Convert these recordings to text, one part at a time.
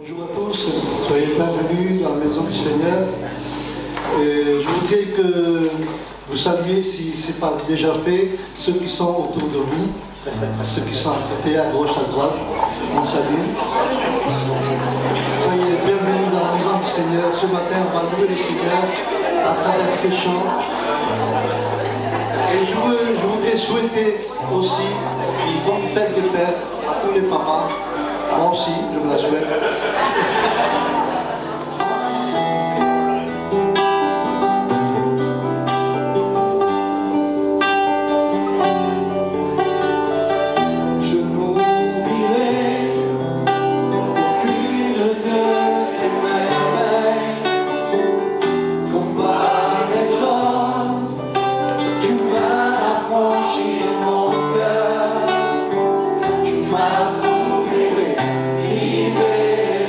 Bonjour à tous, soyez bienvenus dans la maison du Seigneur. Je voudrais que vous saluiez, si ce n'est pas déjà fait, ceux qui sont autour de vous, ceux qui sont à côté, à gauche, à droite, on vous salue. Soyez bienvenus dans la maison du Seigneur. Ce matin, on va louer le Seigneur à travers ces chants. Et je voudrais souhaiter aussi une bonne fête de père à tous les papas. Moi aussi, je vous la souhaite. Tu m'as trouvé libéré.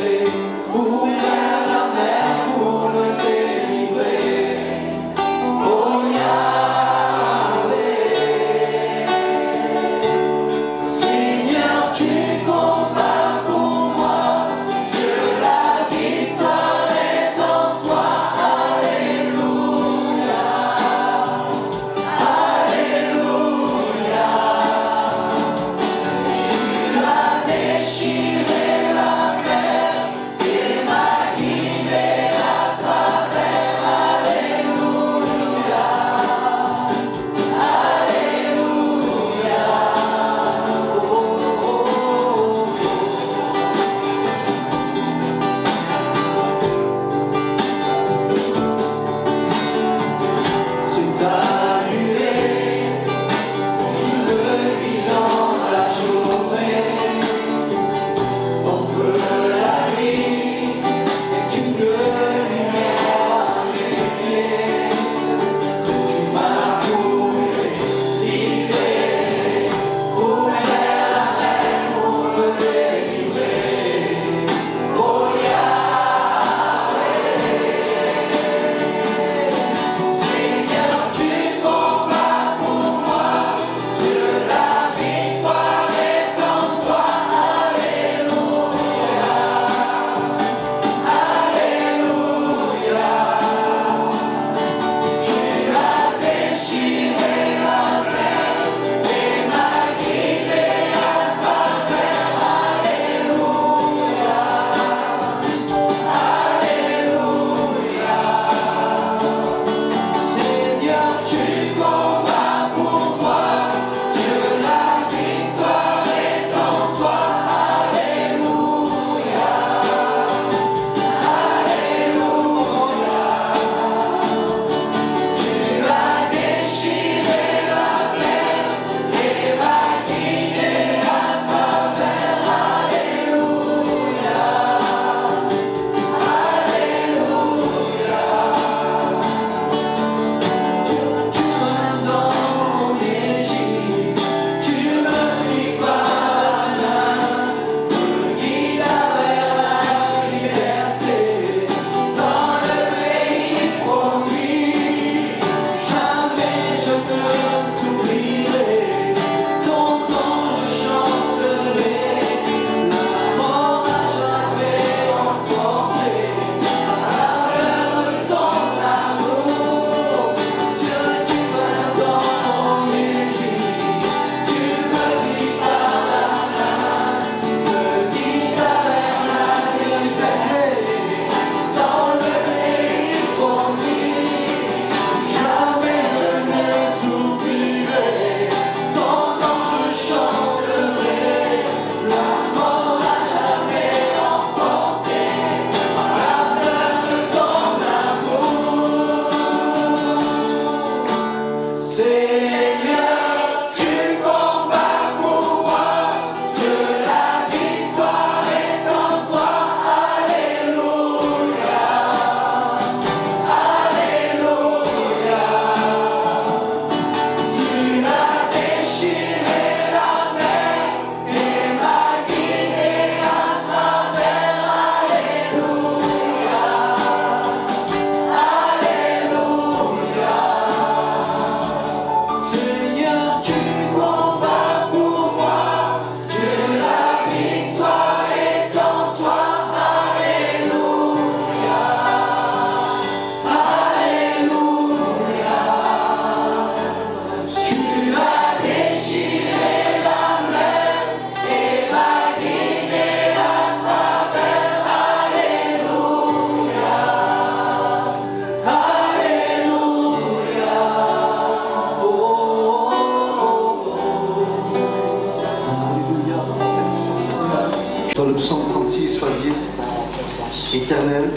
Éternel,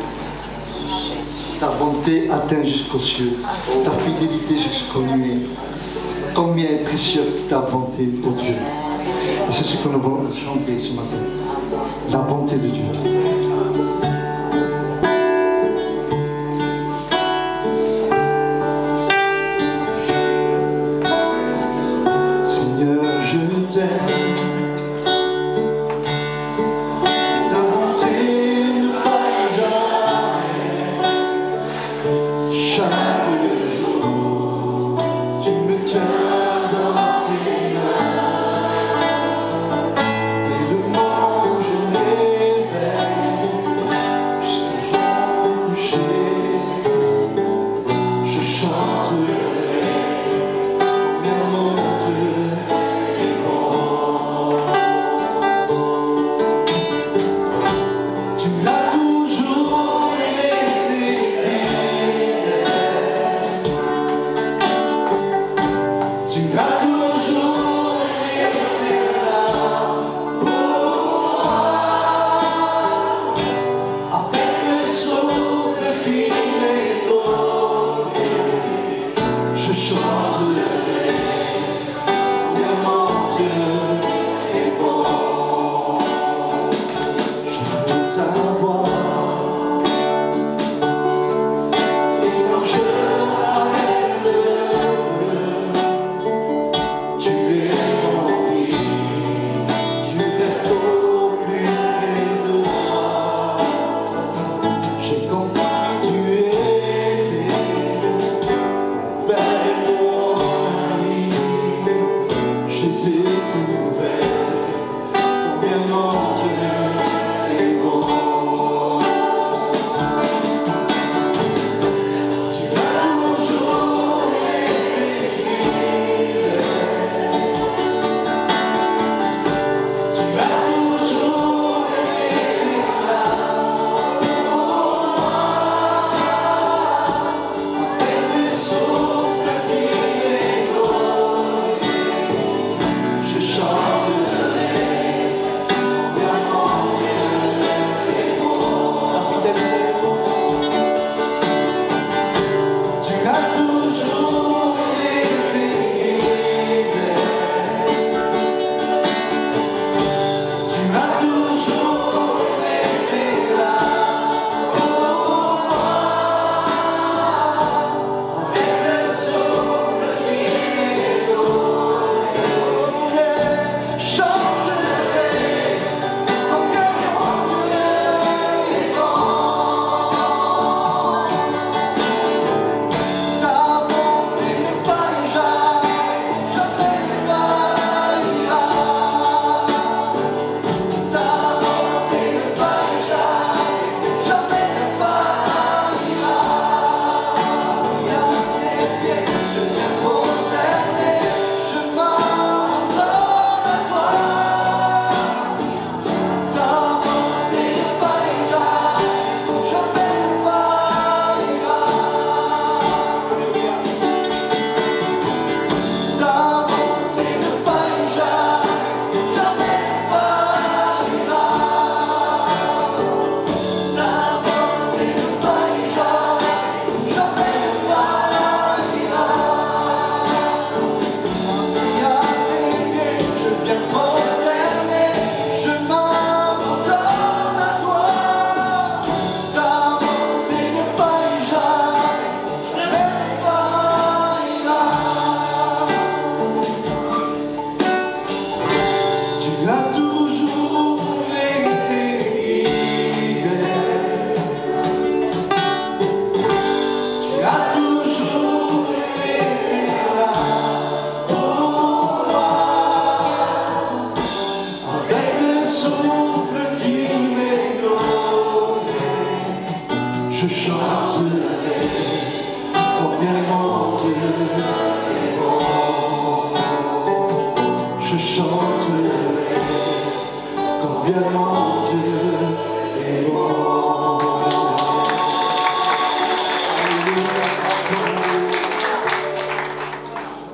ta bonté atteint jusqu'aux cieux, ta fidélité jusqu'aux nuées. Combien est précieuse ta bonté, ô Dieu. Et c'est ce que nous allons chanter ce matin. La bonté de Dieu. Seigneur, je t'aime.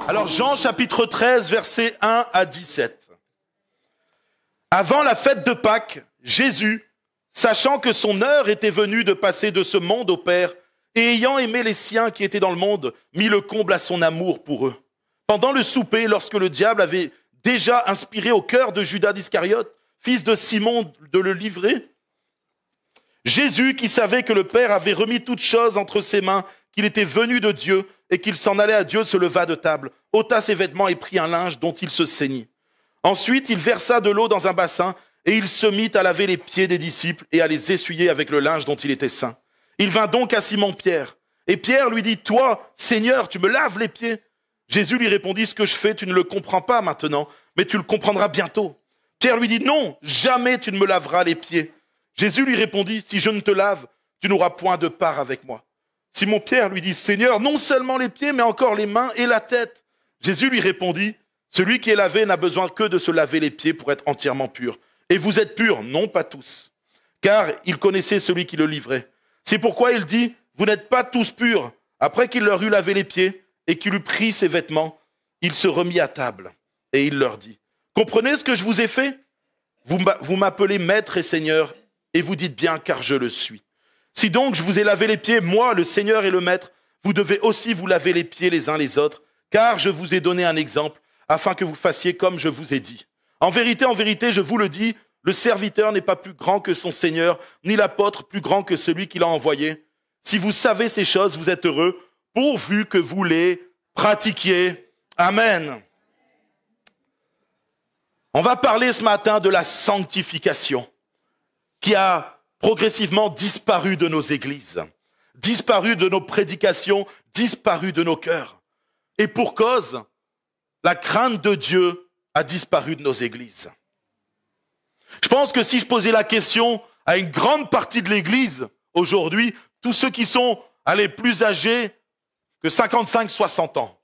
Alors Jean chapitre 13, versets 1 à 17. Avant la fête de Pâques, Jésus sachant que son heure était venue de passer de ce monde au Père, et ayant aimé les siens qui étaient dans le monde, mit le comble à son amour pour eux. Pendant le souper, lorsque le diable avait déjà inspiré au cœur de Judas d'Iscariote, fils de Simon, de le livrer, Jésus, qui savait que le Père avait remis toutes choses entre ses mains, qu'il était venu de Dieu et qu'il s'en allait à Dieu, se leva de table, ôta ses vêtements et prit un linge dont il se ceignit. Ensuite, il versa de l'eau dans un bassin et il se mit à laver les pieds des disciples et à les essuyer avec le linge dont il était saint. Il vint donc à Simon-Pierre. Et Pierre lui dit, « Toi, Seigneur, tu me laves les pieds ?» Jésus lui répondit, « Ce que je fais, tu ne le comprends pas maintenant, mais tu le comprendras bientôt. » Pierre lui dit, « Non, jamais tu ne me laveras les pieds. » Jésus lui répondit, « Si je ne te lave, tu n'auras point de part avec moi. » Simon-Pierre lui dit, « Seigneur, non seulement les pieds, mais encore les mains et la tête. » Jésus lui répondit, « Celui qui est lavé n'a besoin que de se laver les pieds pour être entièrement pur. Et vous êtes purs, non pas tous. » Car il connaissait celui qui le livrait. C'est pourquoi il dit, « Vous n'êtes pas tous purs. » Après qu'il leur eut lavé les pieds et qu'il eut pris ses vêtements, il se remit à table et il leur dit, « Comprenez ce que je vous ai fait? Vous m'appelez maître et seigneur et vous dites bien car je le suis. Si donc je vous ai lavé les pieds, moi, le Seigneur et le Maître, vous devez aussi vous laver les pieds les uns les autres, car je vous ai donné un exemple, afin que vous fassiez comme je vous ai dit. En vérité, je vous le dis, le serviteur n'est pas plus grand que son Seigneur, ni l'apôtre plus grand que celui qui l'a envoyé. Si vous savez ces choses, vous êtes heureux, pourvu que vous les pratiquiez. Amen. On va parler ce matin de la sanctification, qui a progressivement disparu de nos églises, disparu de nos prédications, disparu de nos cœurs. Et pour cause, la crainte de Dieu a disparu de nos églises. Je pense que si je posais la question à une grande partie de l'église aujourd'hui, tous ceux qui sont plus âgés que 55-60 ans,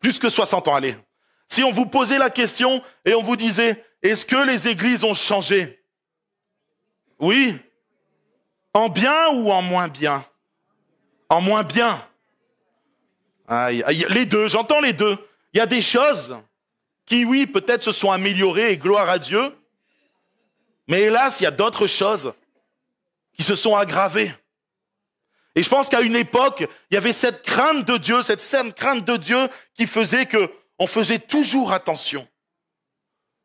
plus que 60 ans, allez. Si on vous posait la question et on vous disait, est-ce que les églises ont changé ? Oui. En bien ou en moins bien? En moins bien. Les deux, j'entends les deux. Il y a des choses qui, oui, peut-être se sont améliorées et gloire à Dieu. Mais hélas, il y a d'autres choses qui se sont aggravées. Et je pense qu'à une époque, il y avait cette crainte de Dieu, cette sainte crainte de Dieu qui faisait qu'on faisait toujours attention.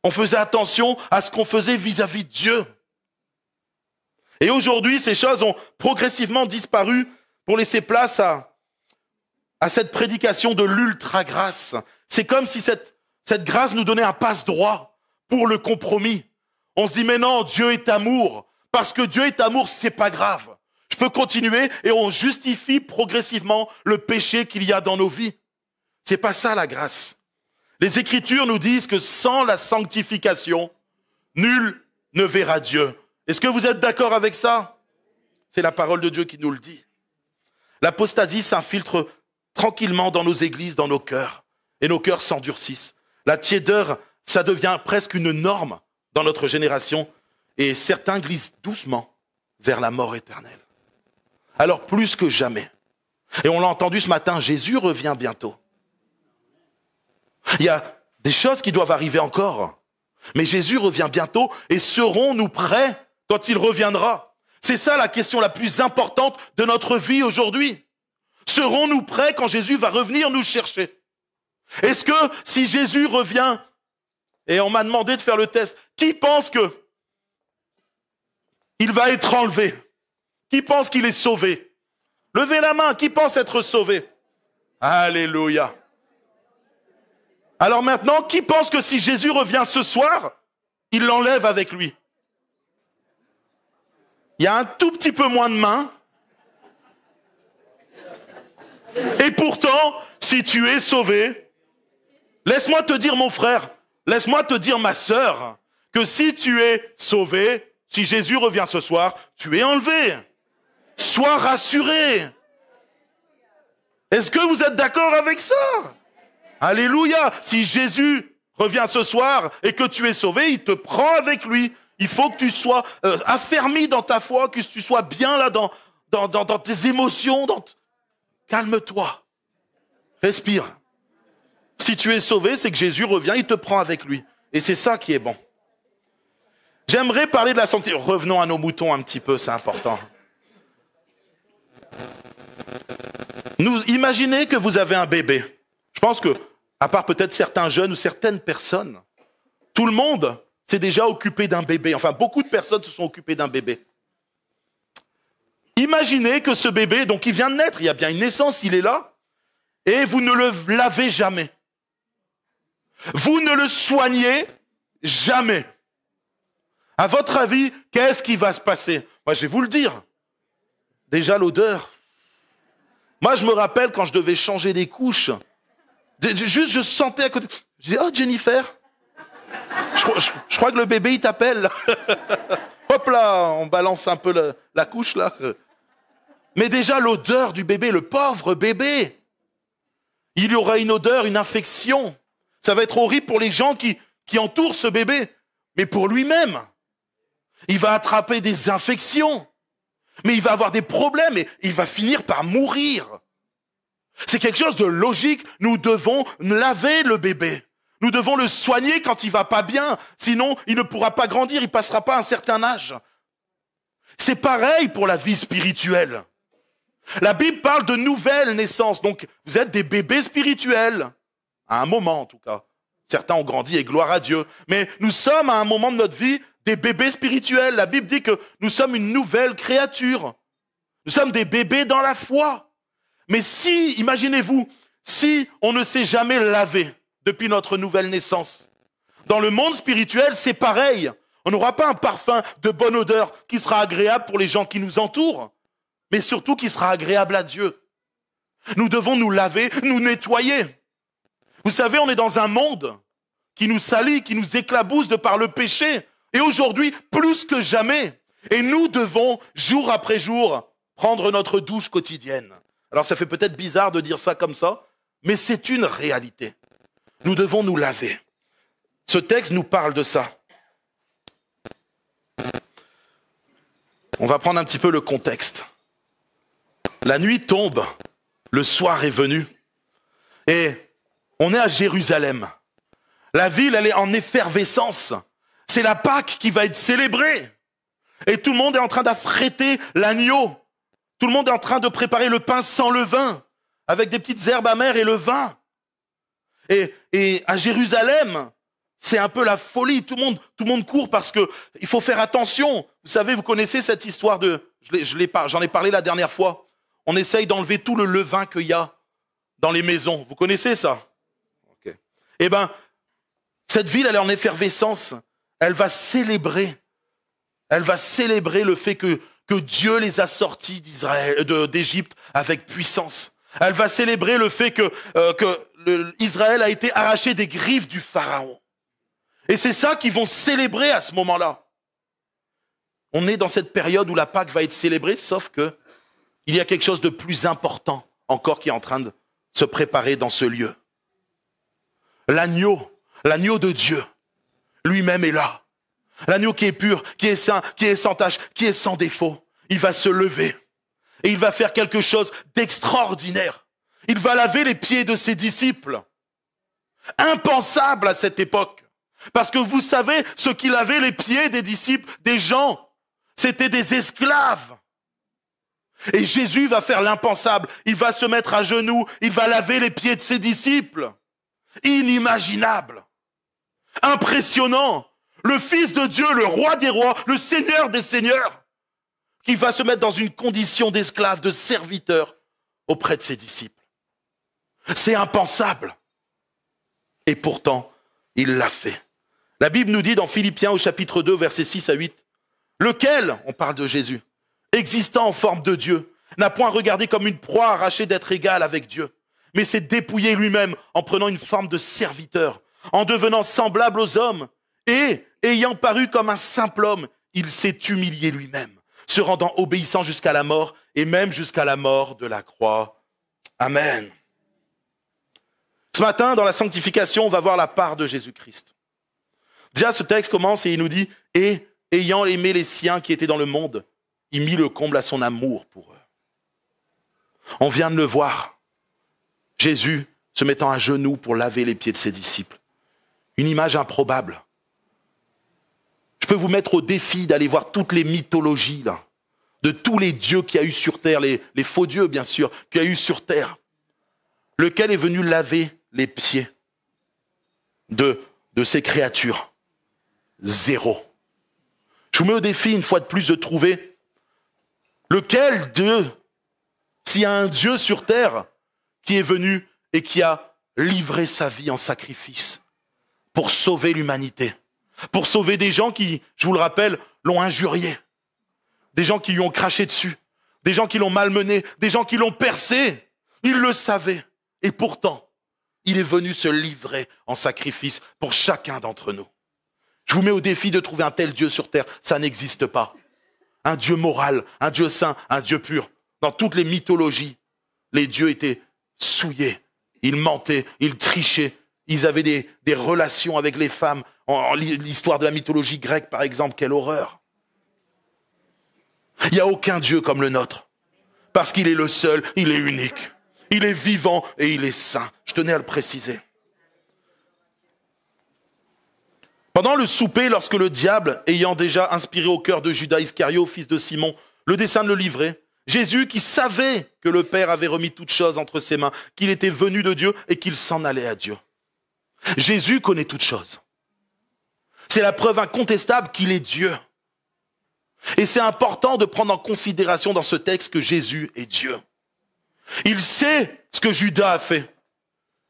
On faisait attention à ce qu'on faisait vis-à-vis de Dieu. Et aujourd'hui, ces choses ont progressivement disparu pour laisser place à cette prédication de l'ultra-grâce. C'est comme si cette grâce nous donnait un passe-droit pour le compromis. On se dit, mais non, Dieu est amour. Parce que Dieu est amour, c'est pas grave. Je peux continuer et on justifie progressivement le péché qu'il y a dans nos vies. C'est pas ça la grâce. Les Écritures nous disent que sans la sanctification, nul ne verra Dieu. Est-ce que vous êtes d'accord avec ça? C'est la parole de Dieu qui nous le dit. L'apostasie s'infiltre tranquillement dans nos églises, dans nos cœurs. Et nos cœurs s'endurcissent. La tiédeur, ça devient presque une norme dans notre génération. Et certains glissent doucement vers la mort éternelle. Alors plus que jamais. Et on l'a entendu ce matin, Jésus revient bientôt. Il y a des choses qui doivent arriver encore. Mais Jésus revient bientôt et serons-nous prêts quand il reviendra? C'est ça la question la plus importante de notre vie aujourd'hui. Serons-nous prêts quand Jésus va revenir nous chercher? Est-ce que si Jésus revient, et on m'a demandé de faire le test, qui pense que il va être enlevé? Qui pense qu'il est sauvé? Levez la main, qui pense être sauvé? Alléluia. Alors maintenant, qui pense que si Jésus revient ce soir, il l'enlève avec lui? Il y a un tout petit peu moins de mains. Et pourtant, si tu es sauvé, laisse-moi te dire mon frère, laisse-moi te dire ma sœur, que si tu es sauvé, si Jésus revient ce soir, tu es enlevé. Sois rassuré. Est-ce que vous êtes d'accord avec ça? Alléluia. Si Jésus revient ce soir et que tu es sauvé, il te prend avec lui. Il faut que tu sois affermi dans ta foi, que tu sois bien là dans tes émotions. Calme-toi. Respire. Si tu es sauvé, c'est que Jésus revient, il te prend avec lui. Et c'est ça qui est bon. J'aimerais parler de la santé. Revenons à nos moutons un petit peu, c'est important. Imaginez que vous avez un bébé. Je pense que, à part peut-être certains jeunes ou certaines personnes, tout le monde s'est déjà occupé d'un bébé. Enfin, beaucoup de personnes se sont occupées d'un bébé. Imaginez que ce bébé, donc il vient de naître, il y a bien une naissance, il est là, et vous ne le lavez jamais. Vous ne le soignez jamais. À votre avis, qu'est-ce qui va se passer? Moi, je vais vous le dire. Déjà, l'odeur. Moi, je me rappelle quand je devais changer des couches. Juste, je sentais à côté. Je disais, oh, Jennifer. Je crois que le bébé, il t'appelle. Hop là, on balance un peu la couche, là. Mais déjà, l'odeur du bébé, le pauvre bébé. Il y aura une odeur, une infection. Ça va être horrible pour les gens qui entourent ce bébé. Mais pour lui-même, il va attraper des infections. Mais il va avoir des problèmes et il va finir par mourir. C'est quelque chose de logique. Nous devons laver le bébé. Nous devons le soigner quand il va pas bien. Sinon, il ne pourra pas grandir, il passera pas un certain âge. C'est pareil pour la vie spirituelle. La Bible parle de nouvelle naissance. Donc, vous êtes des bébés spirituels. À un moment, en tout cas. Certains ont grandi et gloire à Dieu. Mais nous sommes à un moment de notre vie des bébés spirituels. La Bible dit que nous sommes une nouvelle créature. Nous sommes des bébés dans la foi. Mais si, imaginez-vous, si on ne s'est jamais lavé depuis notre nouvelle naissance, dans le monde spirituel, c'est pareil. On n'aura pas un parfum de bonne odeur qui sera agréable pour les gens qui nous entourent, mais surtout qui sera agréable à Dieu. Nous devons nous laver, nous nettoyer. Vous savez, on est dans un monde qui nous salit, qui nous éclabousse de par le péché. Et aujourd'hui, plus que jamais. Et nous devons, jour après jour, prendre notre douche quotidienne. Alors ça fait peut-être bizarre de dire ça comme ça, mais c'est une réalité. Nous devons nous laver. Ce texte nous parle de ça. On va prendre un petit peu le contexte. La nuit tombe, le soir est venu, et on est à Jérusalem. La ville, elle est en effervescence. C'est la Pâque qui va être célébrée. Et tout le monde est en train d'affréter l'agneau. Tout le monde est en train de préparer le pain sans levain, avec des petites herbes amères et le vin. Et à Jérusalem, c'est un peu la folie. Tout le monde court parce que il faut faire attention. Vous savez, vous connaissez cette histoire j'en ai parlé la dernière fois. On essaye d'enlever tout le levain qu'il y a dans les maisons. Vous connaissez ça? Okay. Eh ben, cette ville, elle est en effervescence. Elle va célébrer le fait que Dieu les a sortis d'Égypte avec puissance. Elle va célébrer le fait que Israël a été arraché des griffes du Pharaon. Et c'est ça qu'ils vont célébrer à ce moment-là. On est dans cette période où la Pâque va être célébrée, sauf que il y a quelque chose de plus important encore qui est en train de se préparer dans ce lieu. L'agneau de Dieu, lui-même est là. L'agneau qui est pur, qui est saint, qui est sans tache, qui est sans défaut. Il va se lever et il va faire quelque chose d'extraordinaire. Il va laver les pieds de ses disciples. Impensable à cette époque. Parce que vous savez, ce qui lavait les pieds des disciples, des gens, c'était des esclaves. Et Jésus va faire l'impensable. Il va se mettre à genoux, il va laver les pieds de ses disciples. Inimaginable. Impressionnant. Le Fils de Dieu, le Roi des rois, le Seigneur des seigneurs, qui va se mettre dans une condition d'esclave, de serviteur auprès de ses disciples. C'est impensable. Et pourtant, il l'a fait. La Bible nous dit dans Philippiens au chapitre 2, versets 6 à 8, lequel, on parle de Jésus, existant en forme de Dieu, n'a point regardé comme une proie arrachée d'être égal avec Dieu, mais s'est dépouillé lui-même en prenant une forme de serviteur, en devenant semblable aux hommes, et, ayant paru comme un simple homme, il s'est humilié lui-même, se rendant obéissant jusqu'à la mort, et même jusqu'à la mort de la croix. Amen. Ce matin, dans la sanctification, on va voir la part de Jésus-Christ. Déjà, ce texte commence et il nous dit « Et, ayant aimé les siens qui étaient dans le monde, il mit le comble à son amour pour eux. » On vient de le voir. Jésus se mettant à genoux pour laver les pieds de ses disciples. Une image improbable. Je peux vous mettre au défi d'aller voir toutes les mythologies, là, de tous les dieux qu'il y a eu sur terre, les faux dieux, bien sûr, qu'il y a eu sur terre. Lequel est venu laver les pieds de ces créatures? Zéro. Je vous mets au défi, une fois de plus, de trouver lequel Dieu, s'il y a un Dieu sur terre qui est venu et qui a livré sa vie en sacrifice pour sauver l'humanité, pour sauver des gens qui, je vous le rappelle, l'ont injurié, des gens qui lui ont craché dessus, des gens qui l'ont malmené, des gens qui l'ont percé. Il le savait. Et pourtant, il est venu se livrer en sacrifice pour chacun d'entre nous. Je vous mets au défi de trouver un tel Dieu sur terre. Ça n'existe pas. Un Dieu moral, un Dieu saint, un Dieu pur. Dans toutes les mythologies, les dieux étaient souillés. Ils mentaient, ils trichaient. Ils avaient des relations avec les femmes. En l'histoire de la mythologie grecque, par exemple, quelle horreur. Il n'y a aucun Dieu comme le nôtre. Parce qu'il est le seul, il est unique. Il est vivant et il est saint. Je tenais à le préciser. Pendant le souper, lorsque le diable, ayant déjà inspiré au cœur de Judas Iscario, fils de Simon, le dessein de le livrer, Jésus, qui savait que le Père avait remis toutes choses entre ses mains, qu'il était venu de Dieu et qu'il s'en allait à Dieu. Jésus connaît toutes choses. C'est la preuve incontestable qu'il est Dieu. Et c'est important de prendre en considération dans ce texte que Jésus est Dieu. Il sait ce que Judas a fait.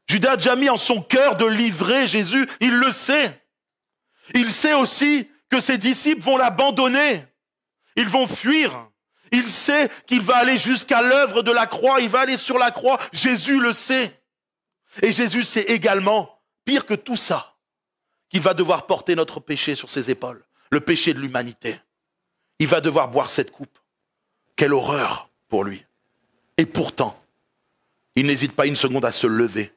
Judas a déjà mis en son cœur de livrer Jésus, il le sait. Il sait aussi que ses disciples vont l'abandonner. Ils vont fuir. Il sait qu'il va aller jusqu'à l'œuvre de la croix. Il va aller sur la croix. Jésus le sait. Et Jésus sait également, pire que tout ça, qu'il va devoir porter notre péché sur ses épaules. Le péché de l'humanité. Il va devoir boire cette coupe. Quelle horreur pour lui. Et pourtant, il n'hésite pas une seconde à se lever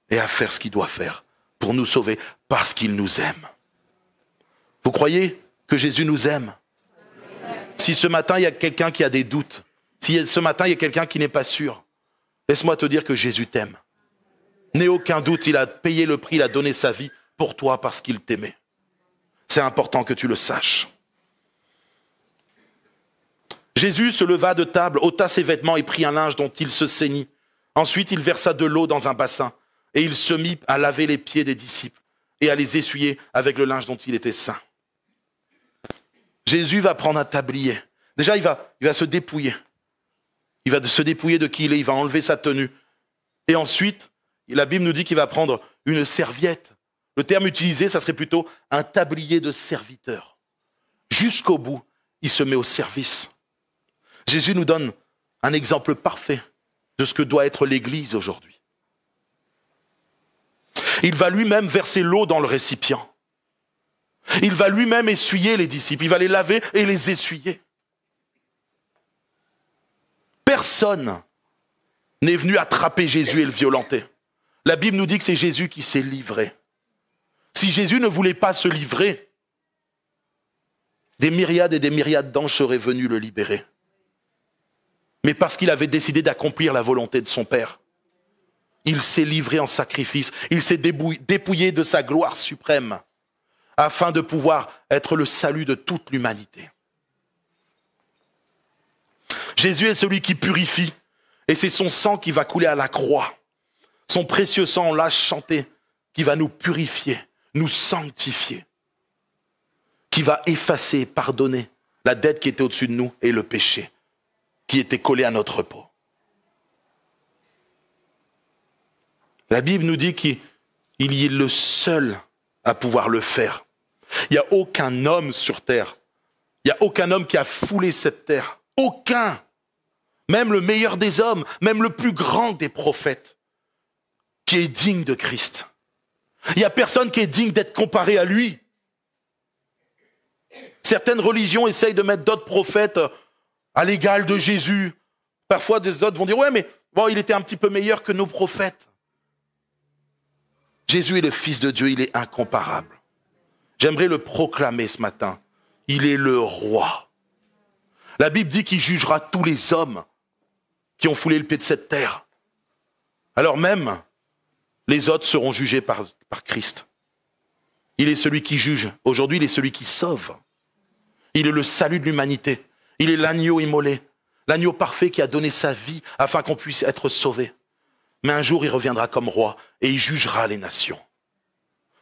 et à faire ce qu'il doit faire pour nous sauver parce qu'il nous aime. Vous croyez que Jésus nous aime? Si ce matin, il y a quelqu'un qui a des doutes, si ce matin, il y a quelqu'un qui n'est pas sûr, laisse-moi te dire que Jésus t'aime. N'aie aucun doute, il a payé le prix, il a donné sa vie pour toi parce qu'il t'aimait. C'est important que tu le saches. Jésus se leva de table, ôta ses vêtements et prit un linge dont il se ceignit. Ensuite, il versa de l'eau dans un bassin et il se mit à laver les pieds des disciples et à les essuyer avec le linge dont il était saint. Jésus va prendre un tablier. Déjà, il va se dépouiller. Il va se dépouiller de qui il est, il va enlever sa tenue. Et ensuite, la Bible nous dit qu'il va prendre une serviette. Le terme utilisé, ça serait plutôt un tablier de serviteur. Jusqu'au bout, il se met au service. Jésus nous donne un exemple parfait de ce que doit être l'Église aujourd'hui. Il va lui-même verser l'eau dans le récipient. Il va lui-même essuyer les disciples. Il va les laver et les essuyer. Personne n'est venu attraper Jésus et le violenter. La Bible nous dit que c'est Jésus qui s'est livré. Si Jésus ne voulait pas se livrer, des myriades et des myriades d'anges seraient venus le libérer. Mais parce qu'il avait décidé d'accomplir la volonté de son Père, il s'est livré en sacrifice, il s'est dépouillé de sa gloire suprême afin de pouvoir être le salut de toute l'humanité. Jésus est celui qui purifie et c'est son sang qui va couler à la croix. Son précieux sang, on l'a chanté, qui va nous purifier, nous sanctifier, qui va effacer, pardonner la dette qui était au-dessus de nous et le péché qui était collé à notre peau. La Bible nous dit qu'il est le seul à pouvoir le faire. Il n'y a aucun homme sur terre, il n'y a aucun homme qui a foulé cette terre. Aucun. Même le meilleur des hommes, même le plus grand des prophètes, qui est digne de Christ. Il n'y a personne qui est digne d'être comparé à lui. Certaines religions essayent de mettre d'autres prophètes à l'égal de Jésus. Parfois, des autres vont dire, ouais, mais bon, il était un petit peu meilleur que nos prophètes. Jésus est le Fils de Dieu, il est incomparable. J'aimerais le proclamer ce matin. Il est le roi. La Bible dit qu'il jugera tous les hommes qui ont foulé le pied de cette terre. Alors même, les autres seront jugés par Christ. Il est celui qui juge. Aujourd'hui, il est celui qui sauve. Il est le salut de l'humanité. Il est l'agneau immolé. L'agneau parfait qui a donné sa vie afin qu'on puisse être sauvé. Mais un jour, il reviendra comme roi et il jugera les nations.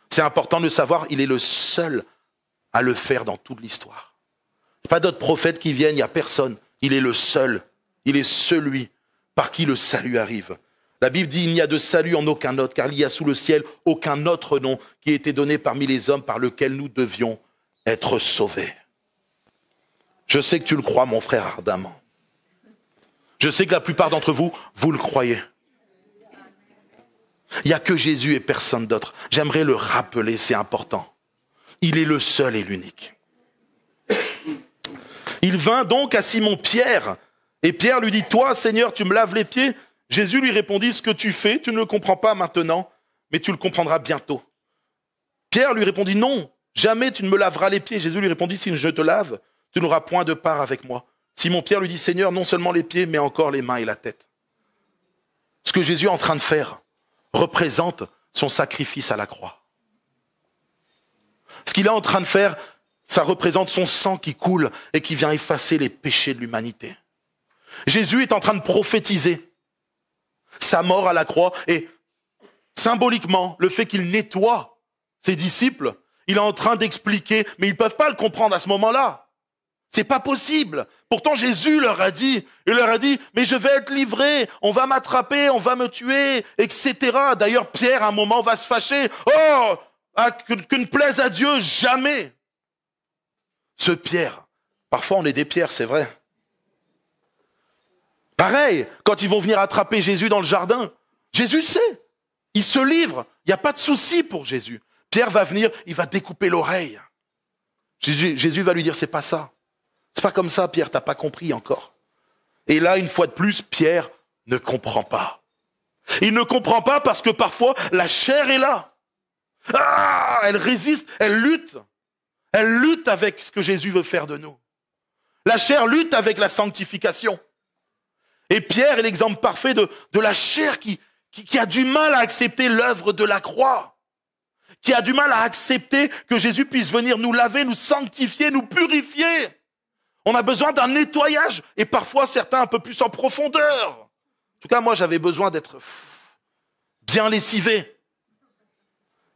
C'est important de le savoir, il est le seul à le faire dans toute l'histoire. Il n'y a pas d'autres prophètes qui viennent, il n'y a personne. Il est le seul. Il est celui par qui le salut arrive. La Bible dit, il n'y a de salut en aucun autre, car il n'y a sous le ciel aucun autre nom qui ait été donné parmi les hommes par lequel nous devions être sauvés. Je sais que tu le crois, mon frère, ardemment. Je sais que la plupart d'entre vous, vous le croyez. Il n'y a que Jésus et personne d'autre. J'aimerais le rappeler, c'est important. Il est le seul et l'unique. Il vint donc à Simon-Pierre, et Pierre lui dit, toi, Seigneur, tu me laves les pieds? Jésus lui répondit, ce que tu fais, tu ne le comprends pas maintenant, mais tu le comprendras bientôt. Pierre lui répondit, non, jamais tu ne me laveras les pieds. Jésus lui répondit, si je te lave, tu n'auras point de part avec moi. Simon-Pierre lui dit, Seigneur, non seulement les pieds, mais encore les mains et la tête. Ce que Jésus est en train de faire représente son sacrifice à la croix. Ce qu'il est en train de faire, ça représente son sang qui coule et qui vient effacer les péchés de l'humanité. Jésus est en train de prophétiser sa mort à la croix et symboliquement, le fait qu'il nettoie ses disciples, il est en train d'expliquer, mais ils ne peuvent pas le comprendre à ce moment-là. C'est pas possible. Pourtant, Jésus leur a dit, mais je vais être livré, on va m'attraper, on va me tuer, etc. D'ailleurs, Pierre, à un moment, va se fâcher. Oh, que ne plaise à Dieu, jamais. Ce Pierre, parfois on est des pierres, c'est vrai. Pareil, quand ils vont venir attraper Jésus dans le jardin, Jésus sait, il se livre, il n'y a pas de souci pour Jésus. Pierre va venir, il va découper l'oreille. Jésus va lui dire, c'est pas ça. C'est pas comme ça, Pierre, t'as pas compris encore. Et là, une fois de plus, Pierre ne comprend pas. Il ne comprend pas parce que parfois, la chair est là. Ah, elle résiste, elle lutte. Elle lutte avec ce que Jésus veut faire de nous. La chair lutte avec la sanctification. Et Pierre est l'exemple parfait de la chair qui a du mal à accepter l'œuvre de la croix. Qui a du mal à accepter que Jésus puisse venir nous laver, nous sanctifier, nous purifier. On a besoin d'un nettoyage, et parfois certains un peu plus en profondeur. En tout cas, moi, j'avais besoin d'être bien lessivé.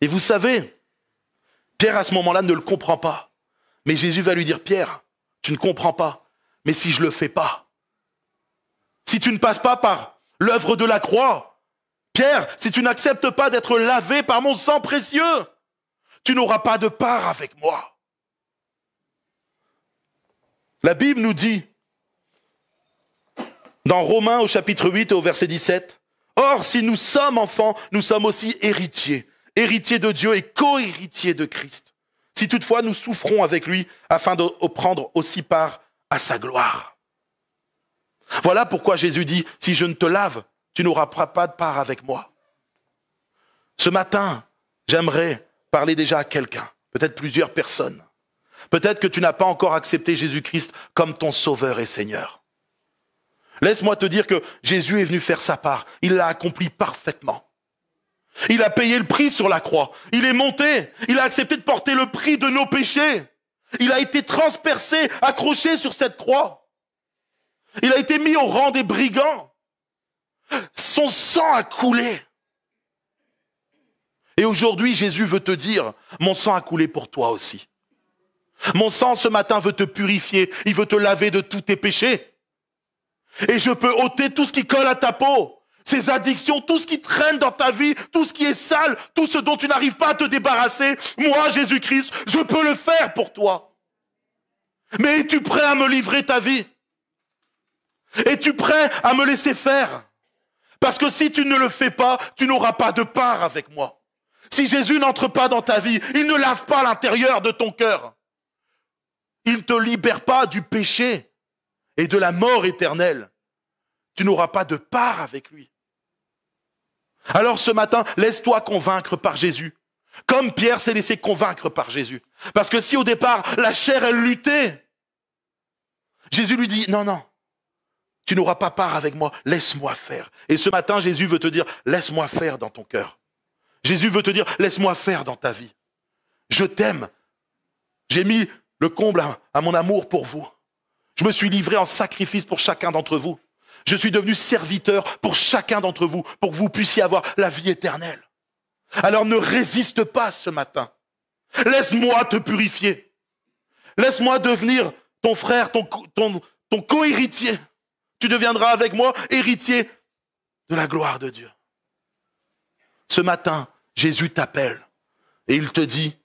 Et vous savez, Pierre, à ce moment-là, ne le comprend pas. Mais Jésus va lui dire, Pierre, tu ne comprends pas, mais si je le fais pas, si tu ne passes pas par l'œuvre de la croix, Pierre, si tu n'acceptes pas d'être lavé par mon sang précieux, tu n'auras pas de part avec moi. La Bible nous dit, dans Romains au chapitre 8 et au verset 17, « Or, si nous sommes enfants, nous sommes aussi héritiers, héritiers de Dieu et co-héritiers de Christ. Si toutefois nous souffrons avec lui, afin de prendre aussi part à sa gloire. » Voilà pourquoi Jésus dit, « Si je ne te lave, tu n'auras pas de part avec moi. » Ce matin, j'aimerais parler déjà à quelqu'un, peut-être plusieurs personnes. Peut-être que tu n'as pas encore accepté Jésus-Christ comme ton sauveur et Seigneur. Laisse-moi te dire que Jésus est venu faire sa part. Il l'a accompli parfaitement. Il a payé le prix sur la croix. Il est monté. Il a accepté de porter le prix de nos péchés. Il a été transpercé, accroché sur cette croix. Il a été mis au rang des brigands. Son sang a coulé. Et aujourd'hui, Jésus veut te dire, mon sang a coulé pour toi aussi. Mon sang ce matin veut te purifier, il veut te laver de tous tes péchés. Et je peux ôter tout ce qui colle à ta peau, ces addictions, tout ce qui traîne dans ta vie, tout ce qui est sale, tout ce dont tu n'arrives pas à te débarrasser. Moi, Jésus-Christ, je peux le faire pour toi. Mais es-tu prêt à me livrer ta vie? Es-tu prêt à me laisser faire? Parce que si tu ne le fais pas, tu n'auras pas de part avec moi. Si Jésus n'entre pas dans ta vie, il ne lave pas l'intérieur de ton cœur. Il ne te libère pas du péché et de la mort éternelle. Tu n'auras pas de part avec lui. Alors ce matin, laisse-toi convaincre par Jésus. Comme Pierre s'est laissé convaincre par Jésus. Parce que si au départ, la chair, elle luttait, Jésus lui dit, non, tu n'auras pas part avec moi, laisse-moi faire. Et ce matin, Jésus veut te dire, laisse-moi faire dans ton cœur. Jésus veut te dire, laisse-moi faire dans ta vie. Je t'aime. J'ai mis le comble à mon amour pour vous. Je me suis livré en sacrifice pour chacun d'entre vous. Je suis devenu serviteur pour chacun d'entre vous, pour que vous puissiez avoir la vie éternelle. Alors ne résiste pas ce matin. Laisse-moi te purifier. Laisse-moi devenir ton frère, ton co-héritier. Tu deviendras avec moi héritier de la gloire de Dieu. Ce matin, Jésus t'appelle et il te dit,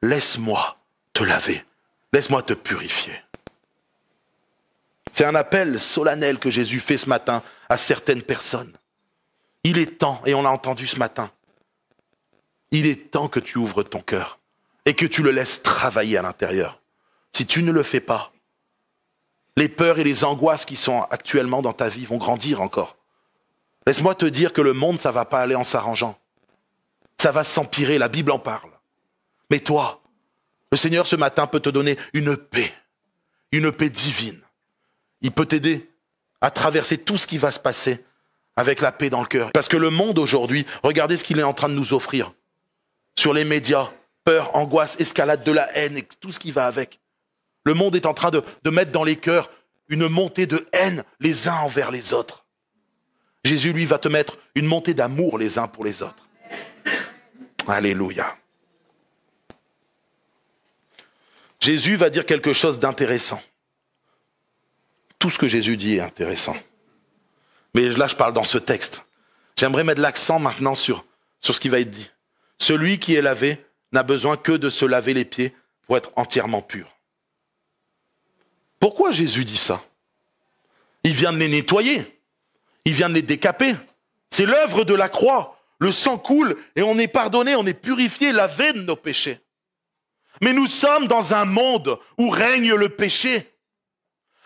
laisse-moi te laver, laisse-moi te purifier. C'est un appel solennel que Jésus fait ce matin à certaines personnes. Il est temps, et on l'a entendu ce matin, il est temps que tu ouvres ton cœur et que tu le laisses travailler à l'intérieur. Si tu ne le fais pas, les peurs et les angoisses qui sont actuellement dans ta vie vont grandir encore. Laisse-moi te dire que le monde, ça ne va pas aller en s'arrangeant. Ça va s'empirer, la Bible en parle. Mais toi, le Seigneur ce matin peut te donner une paix divine. Il peut t'aider à traverser tout ce qui va se passer avec la paix dans le cœur. Parce que le monde aujourd'hui, regardez ce qu'il est en train de nous offrir. Sur les médias, peur, angoisse, escalade de la haine et tout ce qui va avec. Le monde est en train de mettre dans les cœurs une montée de haine les uns envers les autres. Jésus, lui, va te mettre une montée d'amour les uns pour les autres. Alléluia. Jésus va dire quelque chose d'intéressant. Tout ce que Jésus dit est intéressant. Mais là, je parle dans ce texte. J'aimerais mettre l'accent maintenant sur ce qui va être dit. Celui qui est lavé n'a besoin que de se laver les pieds pour être entièrement pur. Pourquoi Jésus dit ça? Il vient de les nettoyer. Il vient de les décaper. C'est l'œuvre de la croix. Le sang coule et on est pardonné, on est purifié, lavé de nos péchés. Mais nous sommes dans un monde où règne le péché.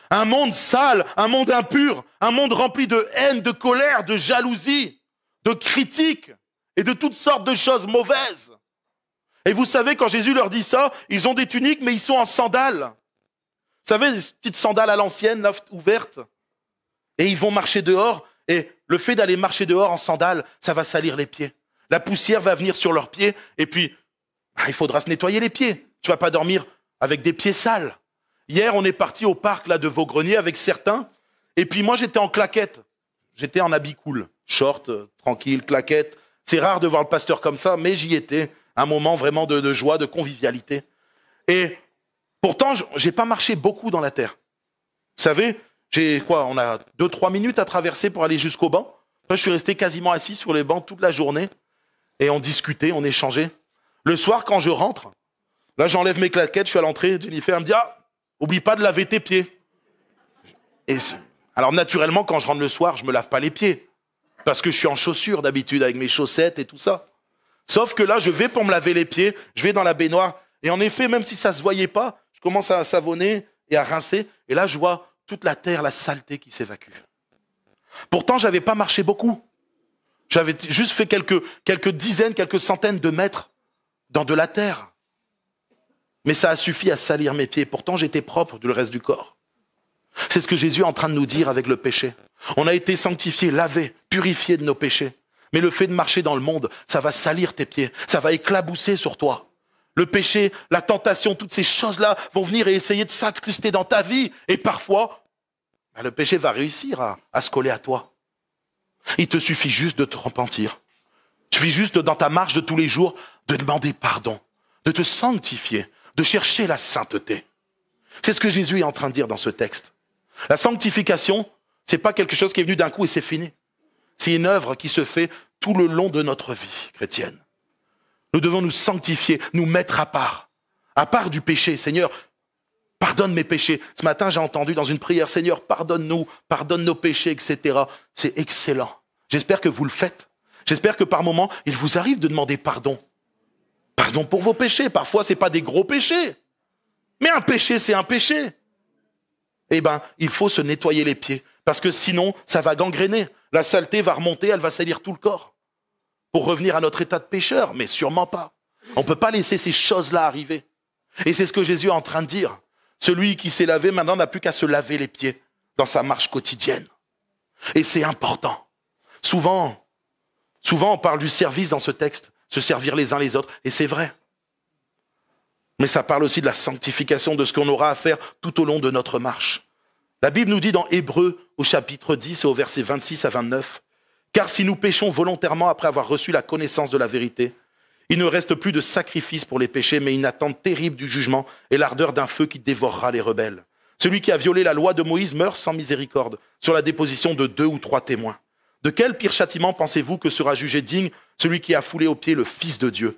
Un monde sale, un monde impur, un monde rempli de haine, de colère, de jalousie, de critiques et de toutes sortes de choses mauvaises. Et vous savez, quand Jésus leur dit ça, ils ont des tuniques, mais ils sont en sandales. Vous savez, des petites sandales à l'ancienne, là, ouvertes. Et ils vont marcher dehors, et le fait d'aller marcher dehors en sandales, ça va salir les pieds. La poussière va venir sur leurs pieds, et puis, il faudra se nettoyer les pieds. Tu vas pas dormir avec des pieds sales. Hier, on est parti au parc là de Vaugrenier avec certains, et puis moi j'étais en claquette. J'étais en habit cool, short, tranquille, claquette. C'est rare de voir le pasteur comme ça, mais j'y étais. Un moment vraiment de joie, de convivialité. Et pourtant, j'ai pas marché beaucoup dans la terre. Vous savez, on a 2-3 minutes à traverser pour aller jusqu'au banc. Après, je suis resté quasiment assis sur les bancs toute la journée. Et on discutait, on échangeait. Le soir, quand je rentre, là, j'enlève mes claquettes, je suis à l'entrée, Jennifer me dit « Ah, oublie pas de laver tes pieds. » Alors, naturellement, quand je rentre le soir, je me lave pas les pieds. Parce que je suis en chaussures d'habitude, avec mes chaussettes et tout ça. Sauf que là, je vais pour me laver les pieds, je vais dans la baignoire. Et en effet, même si ça se voyait pas, je commence à savonner et à rincer. Et là, je vois toute la terre, la saleté qui s'évacue. Pourtant, j'avais pas marché beaucoup. J'avais juste fait quelques dizaines, quelques centaines de mètres dans de la terre. Mais ça a suffi à salir mes pieds. Pourtant, j'étais propre du reste du corps. C'est ce que Jésus est en train de nous dire avec le péché. On a été sanctifiés, lavés, purifiés de nos péchés. Mais le fait de marcher dans le monde, ça va salir tes pieds, ça va éclabousser sur toi. Le péché, la tentation, toutes ces choses-là vont venir et essayer de s'incruster dans ta vie. Et parfois, le péché va réussir à se coller à toi. Il te suffit juste de te repentir. Il suffit juste dans ta marche de tous les jours de demander pardon, de te sanctifier, de chercher la sainteté. C'est ce que Jésus est en train de dire dans ce texte. La sanctification, c'est pas quelque chose qui est venu d'un coup et c'est fini. C'est une œuvre qui se fait tout le long de notre vie chrétienne. Nous devons nous sanctifier, nous mettre à part du péché. Seigneur, pardonne mes péchés. Ce matin, j'ai entendu dans une prière, Seigneur, pardonne-nous, pardonne nos péchés, etc. C'est excellent. J'espère que vous le faites. J'espère que par moments, il vous arrive de demander pardon. Pardon pour vos péchés. Parfois, c'est pas des gros péchés. Mais un péché, c'est un péché. Eh ben, il faut se nettoyer les pieds. Parce que sinon, ça va gangréner. La saleté va remonter, elle va salir tout le corps. Pour revenir à notre état de pécheur, mais sûrement pas. On ne peut pas laisser ces choses-là arriver. Et c'est ce que Jésus est en train de dire. Celui qui s'est lavé, maintenant, n'a plus qu'à se laver les pieds dans sa marche quotidienne. Et c'est important. Souvent, on parle du service dans ce texte. Se servir les uns les autres. Et c'est vrai. mais ça parle aussi de la sanctification, de ce qu'on aura à faire tout au long de notre marche. La Bible nous dit dans Hébreux, au chapitre 10 et au verset 26 à 29, « Car si nous péchons volontairement après avoir reçu la connaissance de la vérité, il ne reste plus de sacrifice pour les péchés, mais une attente terrible du jugement et l'ardeur d'un feu qui dévorera les rebelles. Celui qui a violé la loi de Moïse meurt sans miséricorde, sur la déposition de 2 ou 3 témoins. De quel pire châtiment pensez-vous que sera jugé digne celui qui a foulé aux pieds le Fils de Dieu,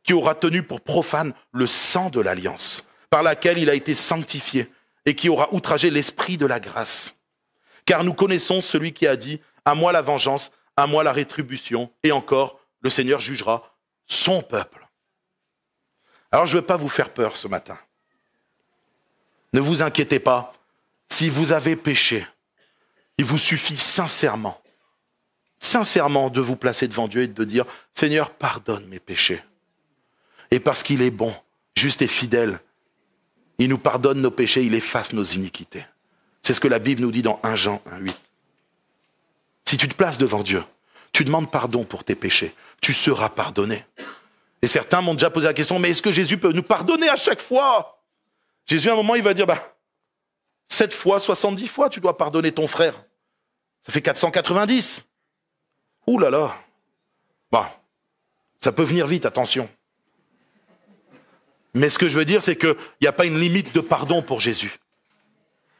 qui aura tenu pour profane le sang de l'alliance, par laquelle il a été sanctifié, et qui aura outragé l'esprit de la grâce. Car nous connaissons celui qui a dit « À moi la vengeance, à moi la rétribution, et encore, le Seigneur jugera son peuple. » Alors je ne veux pas vous faire peur ce matin. Ne vous inquiétez pas, si vous avez péché, il vous suffit sincèrement de vous placer devant Dieu et de dire « Seigneur, pardonne mes péchés. » Et parce qu'il est bon, juste et fidèle, il nous pardonne nos péchés, il efface nos iniquités. C'est ce que la Bible nous dit dans 1 Jean 1,8. Si tu te places devant Dieu, tu demandes pardon pour tes péchés, tu seras pardonné. Et certains m'ont déjà posé la question, mais est-ce que Jésus peut nous pardonner à chaque fois? Jésus, à un moment, il va dire, 7 fois, 70 fois, tu dois pardonner ton frère. Ça fait 490. Ouh là là. Ça peut venir vite, attention. Mais ce que je veux dire, c'est qu'il n'y a pas une limite de pardon pour Jésus.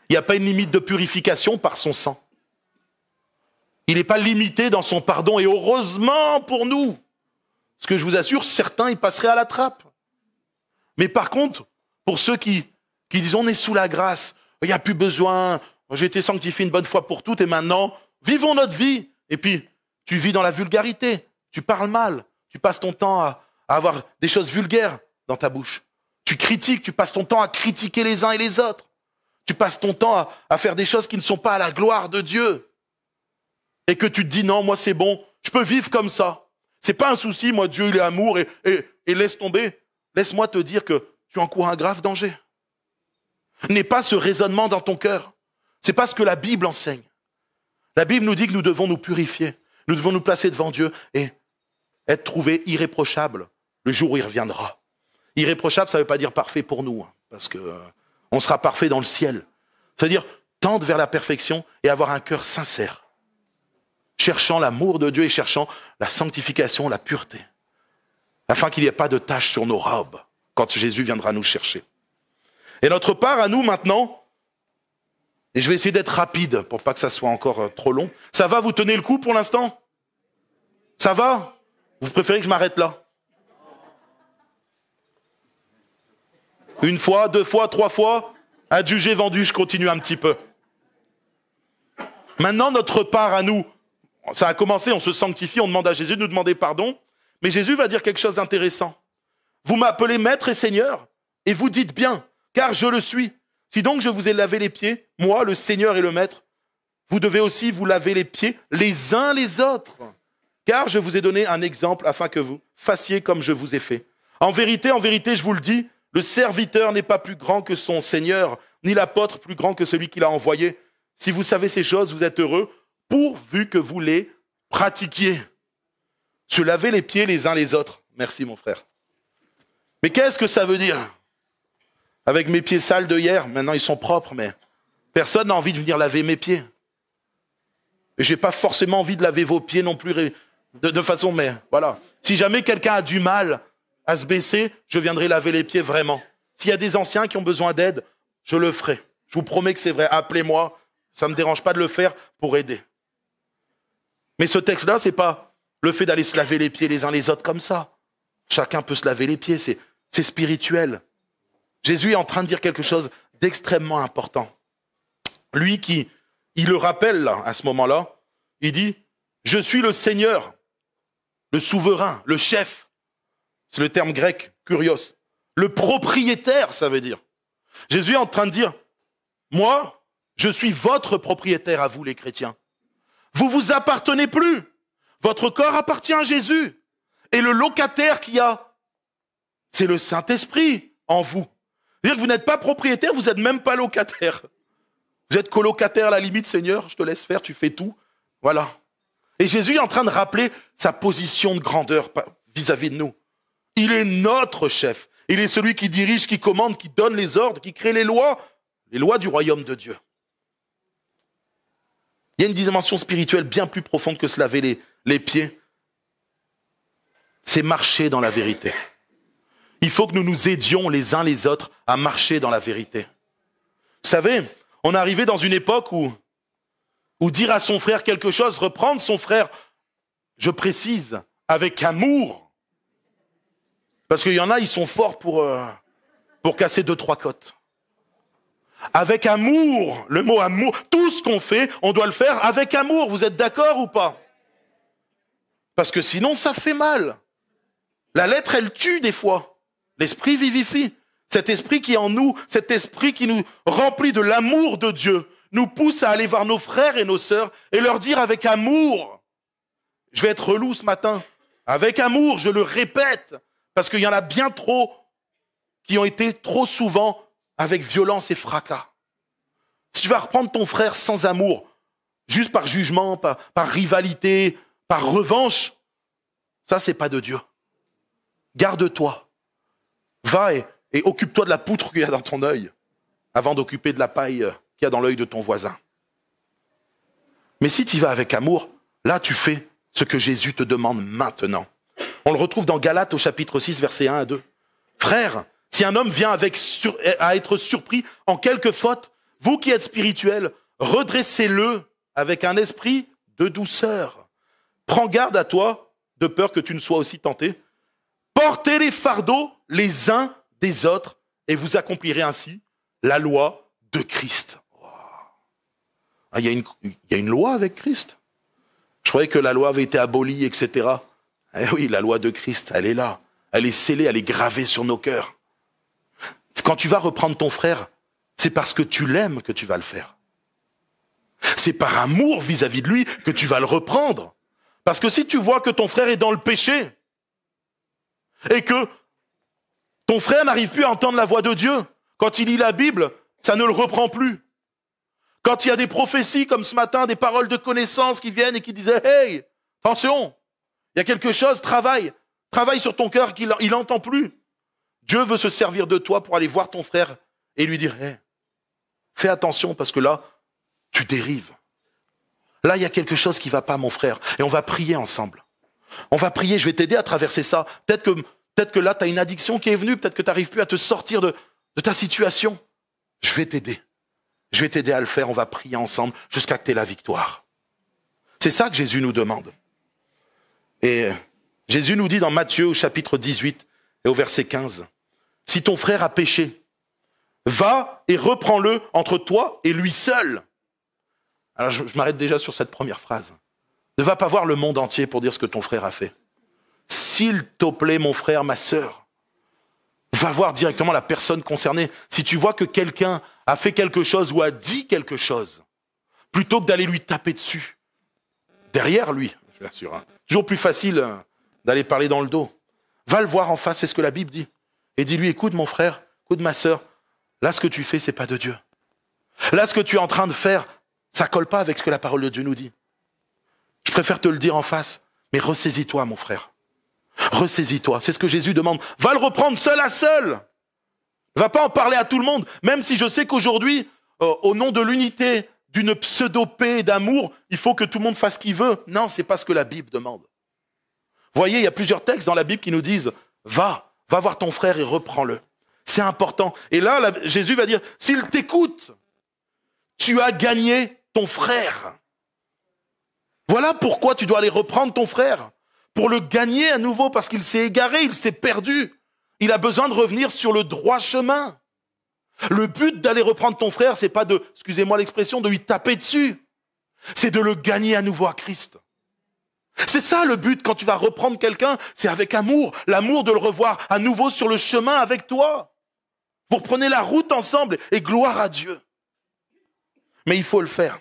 Il n'y a pas une limite de purification par son sang. Il n'est pas limité dans son pardon, et heureusement pour nous. Parce que je vous assure, certains, ils passeraient à la trappe. Mais par contre, pour ceux qui disent, on est sous la grâce, il n'y a plus besoin, j'ai été sanctifié une bonne fois pour toutes, et maintenant, vivons notre vie. Et puis, tu vis dans la vulgarité, tu parles mal, tu passes ton temps à avoir des choses vulgaires dans ta bouche. Tu critiques, tu passes ton temps à critiquer les uns et les autres. Tu passes ton temps à faire des choses qui ne sont pas à la gloire de Dieu. Et que tu te dis, non, moi c'est bon, je peux vivre comme ça. C'est pas un souci, moi Dieu il est amour et laisse tomber. Laisse-moi te dire que tu encours un grave danger. N'aie pas ce raisonnement dans ton cœur. C'est pas ce que la Bible enseigne. La Bible nous dit que nous devons nous purifier. Nous devons nous placer devant Dieu et être trouvés irréprochables le jour où il reviendra. Irréprochable, ça ne veut pas dire parfait pour nous, parce que on sera parfait dans le ciel. C'est-à-dire tendre vers la perfection et avoir un cœur sincère, cherchant l'amour de Dieu et cherchant la sanctification, la pureté, afin qu'il n'y ait pas de tache sur nos robes quand Jésus viendra nous chercher. Et notre part à nous maintenant, et je vais essayer d'être rapide pour pas que ça soit encore trop long. Ça va, vous tenez le coup pour l'instant? Ça va? Vous préférez que je m'arrête là? 1 fois, 2 fois, 3 fois, adjugé, vendu, je continue un petit peu. Maintenant, notre part à nous, ça a commencé, on se sanctifie, on demande à Jésus de nous demander pardon, mais Jésus va dire quelque chose d'intéressant. Vous m'appelez maître et seigneur, et vous dites bien, car je le suis. Si donc je vous ai lavé les pieds, moi, le Seigneur et le Maître, vous devez aussi vous laver les pieds les uns les autres, car je vous ai donné un exemple afin que vous fassiez comme je vous ai fait. En vérité, je vous le dis, le serviteur n'est pas plus grand que son Seigneur, ni l'apôtre plus grand que celui qui l'a envoyé. Si vous savez ces choses, vous êtes heureux, pourvu que vous les pratiquiez. Se laver les pieds les uns les autres. Merci mon frère. Mais qu'est-ce que ça veut dire? Avec mes pieds sales de hier, maintenant ils sont propres, mais personne n'a envie de venir laver mes pieds. Et j'ai pas forcément envie de laver vos pieds non plus de façon, mais voilà. Si jamais quelqu'un a du mal à se baisser, je viendrai laver les pieds vraiment. S'il y a des anciens qui ont besoin d'aide, je le ferai. Je vous promets que c'est vrai. Appelez-moi. Ça ne me dérange pas de le faire pour aider. Mais ce texte-là, c'est pas le fait d'aller se laver les pieds les uns les autres comme ça. Chacun peut se laver les pieds, c'est spirituel. Jésus est en train de dire quelque chose d'extrêmement important. Lui il le rappelle là, à ce moment-là, il dit, je suis le Seigneur, le souverain, le chef. C'est le terme grec, kurios. Le propriétaire, ça veut dire. Jésus est en train de dire, moi, je suis votre propriétaire à vous les chrétiens. Vous vous appartenez plus. Votre corps appartient à Jésus. Et le locataire qu'il y a, c'est le Saint-Esprit en vous. C'est-à-dire que vous n'êtes pas propriétaire, vous n'êtes même pas locataire. Vous êtes colocataire à la limite, Seigneur, je te laisse faire, tu fais tout. Voilà. Et Jésus est en train de rappeler sa position de grandeur vis-à-vis de nous. Il est notre chef. Il est celui qui dirige, qui commande, qui donne les ordres, qui crée les lois du royaume de Dieu. Il y a une dimension spirituelle bien plus profonde que se laver les pieds. C'est marcher dans la vérité. Il faut que nous nous aidions les uns les autres à marcher dans la vérité. Vous savez, on est arrivé dans une époque où dire à son frère quelque chose, reprendre son frère, je précise, avec amour. Parce qu'il y en a, ils sont forts pour casser 2-3 côtes. Avec amour, le mot amour, tout ce qu'on fait, on doit le faire avec amour. Vous êtes d'accord ou pas? Parce que sinon, ça fait mal. La lettre, elle tue des fois. L'esprit vivifie. Cet esprit qui est en nous, cet esprit qui nous remplit de l'amour de Dieu, nous pousse à aller voir nos frères et nos sœurs et leur dire avec amour. Je vais être relou ce matin. Avec amour, je le répète, parce qu'il y en a bien trop qui ont été trop souvent avec violence et fracas. Si tu vas reprendre ton frère sans amour, juste par jugement, par rivalité, par revanche, ça c'est pas de Dieu. Garde-toi. Va et occupe-toi de la poutre qu'il y a dans ton œil, avant d'occuper de la paille qu'il y a dans l'œil de ton voisin. Mais si tu y vas avec amour, là tu fais ce que Jésus te demande maintenant. On le retrouve dans Galates au chapitre 6, versets 1 à 2. Frères, si un homme vient à être surpris en quelque faute, vous qui êtes spirituels, redressez-le avec un esprit de douceur. Prends garde à toi, de peur que tu ne sois aussi tenté. Portez les fardeaux les uns des autres et vous accomplirez ainsi la loi de Christ. Wow. Ah, il y a une loi avec Christ. Je croyais que la loi avait été abolie, etc. Eh oui, la loi de Christ, elle est là. Elle est scellée, elle est gravée sur nos cœurs. Quand tu vas reprendre ton frère, c'est parce que tu l'aimes que tu vas le faire. C'est par amour vis-à-vis de lui que tu vas le reprendre. Parce que si tu vois que ton frère est dans le péché et que ton frère n'arrive plus à entendre la voix de Dieu, quand il lit la Bible, ça ne le reprend plus. Quand il y a des prophéties comme ce matin, des paroles de connaissance qui viennent et qui disaient « Hey, attention, il y a quelque chose, travaille sur ton cœur qu'il n'entend plus. » Dieu veut se servir de toi pour aller voir ton frère et lui dire hey, fais attention parce que là, tu dérives. Là, il y a quelque chose qui ne va pas, mon frère. Et on va prier ensemble. On va prier, je vais t'aider à traverser ça. Peut-être que là, tu as une addiction qui est venue. Peut-être que tu n'arrives plus à te sortir de ta situation. Je vais t'aider. Je vais t'aider à le faire. On va prier ensemble jusqu'à ce que tu aies la victoire. C'est ça que Jésus nous demande. Et Jésus nous dit dans Matthieu au chapitre 18 et au verset 15, « Si ton frère a péché, va et reprends-le entre toi et lui seul. » Alors je m'arrête déjà sur cette première phrase. Ne va pas voir le monde entier pour dire ce que ton frère a fait. S'il te plaît, mon frère, ma sœur, va voir directement la personne concernée. Si tu vois que quelqu'un a fait quelque chose ou a dit quelque chose, plutôt que d'aller lui taper dessus, derrière lui, je l'assure, hein, toujours plus facile d'aller parler dans le dos. Va le voir en face, c'est ce que la Bible dit. Et dis-lui, écoute mon frère, écoute ma sœur, là ce que tu fais, c'est pas de Dieu. Là ce que tu es en train de faire, ça colle pas avec ce que la parole de Dieu nous dit. Je préfère te le dire en face, mais ressaisis-toi mon frère. Ressaisis-toi, c'est ce que Jésus demande. Va le reprendre seul à seul. Va pas en parler à tout le monde, même si je sais qu'aujourd'hui, au nom de l'unité, d'une pseudo-paix d'amour, il faut que tout le monde fasse ce qu'il veut. Non, c'est pas ce que la Bible demande. Vous voyez, il y a plusieurs textes dans la Bible qui nous disent « Va voir ton frère et reprends-le ». C'est important. Et là, Jésus va dire « S'il t'écoute, tu as gagné ton frère. » Voilà pourquoi tu dois aller reprendre ton frère. Pour le gagner à nouveau, parce qu'il s'est égaré, il s'est perdu. Il a besoin de revenir sur le droit chemin. Le but d'aller reprendre ton frère, c'est pas de, excusez-moi l'expression, de lui taper dessus. C'est de le gagner à nouveau à Christ. C'est ça le but quand tu vas reprendre quelqu'un, c'est avec amour. L'amour de le revoir à nouveau sur le chemin avec toi. Vous reprenez la route ensemble et gloire à Dieu. Mais il faut le faire.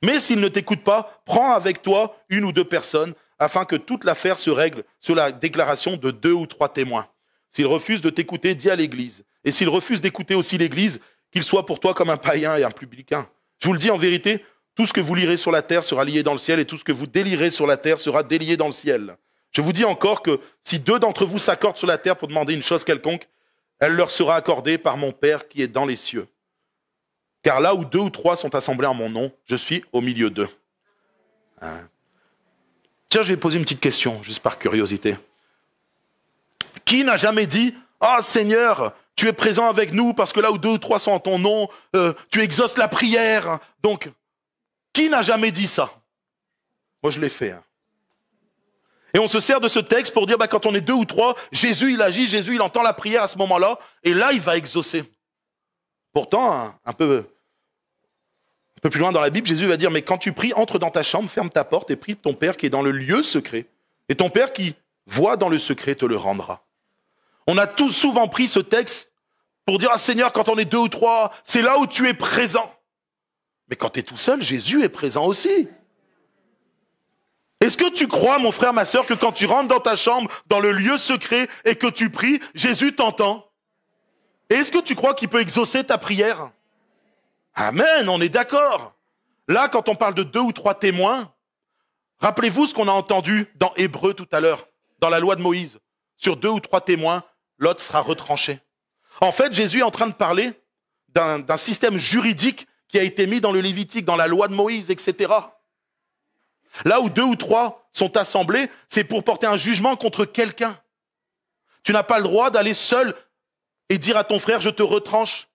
Mais s'il ne t'écoute pas, prends avec toi une ou deux personnes afin que toute l'affaire se règle sur la déclaration de 2 ou 3 témoins. S'il refuse de t'écouter, dis à l'Église. Et s'il refuse d'écouter aussi l'Église, qu'il soit pour toi comme un païen et un publicain. Je vous le dis en vérité, tout ce que vous lirez sur la terre sera lié dans le ciel et tout ce que vous délirez sur la terre sera délié dans le ciel. Je vous dis encore que si 2 d'entre vous s'accordent sur la terre pour demander une chose quelconque, elle leur sera accordée par mon Père qui est dans les cieux. Car là où 2 ou 3 sont assemblés en mon nom, je suis au milieu d'eux. Hein? Tiens, je vais poser une petite question, juste par curiosité. Qui n'a jamais dit « Ah Seigneur, tu es présent avec nous parce que là où 2 ou 3 sont en ton nom, tu exauces la prière. » Donc, qui n'a jamais dit ça? Moi, je l'ai fait. Hein. Et on se sert de ce texte pour dire, quand on est 2 ou 3, Jésus, il agit, Jésus, il entend la prière à ce moment-là, et là, il va exaucer. Pourtant, un peu plus loin dans la Bible, Jésus va dire, mais quand tu pries, entre dans ta chambre, ferme ta porte et prie ton Père qui est dans le lieu secret. Et ton Père qui voit dans le secret te le rendra. On a tous souvent pris ce texte pour dire, Seigneur, quand on est 2 ou 3, c'est là où tu es présent. Mais quand tu es tout seul, Jésus est présent aussi. Est-ce que tu crois, mon frère, ma sœur, que quand tu rentres dans ta chambre, dans le lieu secret, et que tu pries, Jésus t'entend? Et est-ce que tu crois qu'il peut exaucer ta prière? Amen, on est d'accord. Là, quand on parle de 2 ou 3 témoins, rappelez-vous ce qu'on a entendu dans Hébreux tout à l'heure, dans la loi de Moïse. Sur 2 ou 3 témoins, l'autre sera retranché. En fait, Jésus est en train de parler d'un système juridique qui a été mis dans le Lévitique, dans la loi de Moïse, etc. Là où 2 ou 3 sont assemblés, c'est pour porter un jugement contre quelqu'un. Tu n'as pas le droit d'aller seul et dire à ton frère, je te retranche.